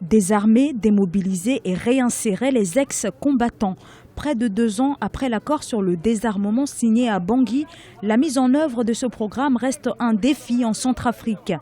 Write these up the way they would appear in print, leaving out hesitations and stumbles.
Désarmer, démobiliser et réinsérer les ex-combattants. Près de 2 ans après l'accord sur le désarmement signé à Bangui, la mise en œuvre de ce programme reste un défi en Centrafrique.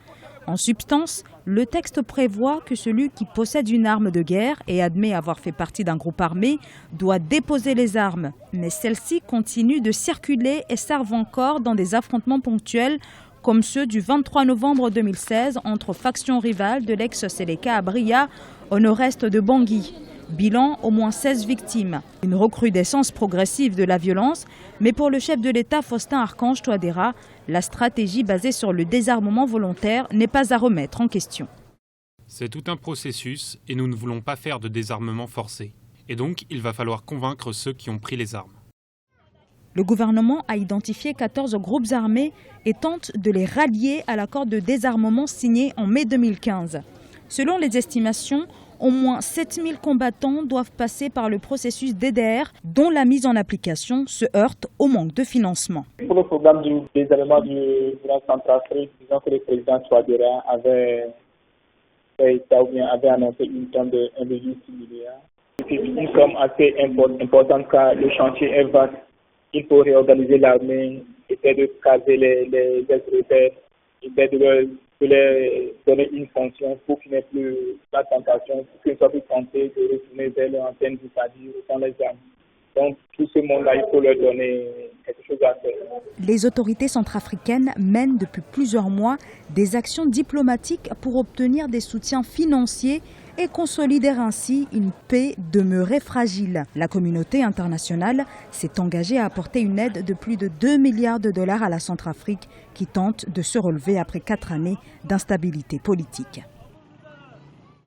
En substance, le texte prévoit que celui qui possède une arme de guerre et admet avoir fait partie d'un groupe armé doit déposer les armes. Mais celles-ci continuent de circuler et servent encore dans des affrontements ponctuels comme ceux du 23 novembre 2016 entre factions rivales de l'ex-Séléka à Bria, au nord-est de Bangui. Bilan, au moins 16 victimes. Une recrudescence progressive de la violence, mais pour le chef de l'État Faustin Archange Touadéra, la stratégie basée sur le désarmement volontaire n'est pas à remettre en question. C'est tout un processus et nous ne voulons pas faire de désarmement forcé. Et donc, il va falloir convaincre ceux qui ont pris les armes. Le gouvernement a identifié 14 groupes armés et tente de les rallier à l'accord de désarmement signé en mai 2015. Selon les estimations, au moins 7000 combattants doivent passer par le processus DDR, dont la mise en application se heurte au manque de financement. Pour le programme du désarmement de la Centrafrique, disons que le président Touadéra avait annoncé une somme de 1,6 milliard. C'est une somme assez importante car le chantier est vaste. Il faut réorganiser l'armée, essayer de caser les rebelles, essayer de leur donner une fonction pour qu'il n'y ait plus la tentation, pour qu'ils ne soient plus tentés de retourner vers leur antenne du Sadi sans les armes. Donc tout ce monde-là, il faut leur donner quelque chose à faire. Les autorités centrafricaines mènent depuis plusieurs mois des actions diplomatiques pour obtenir des soutiens financiers et consolider ainsi une paix demeurée fragile. La communauté internationale s'est engagée à apporter une aide de plus de 2 milliards de dollars à la Centrafrique qui tente de se relever après 4 années d'instabilité politique.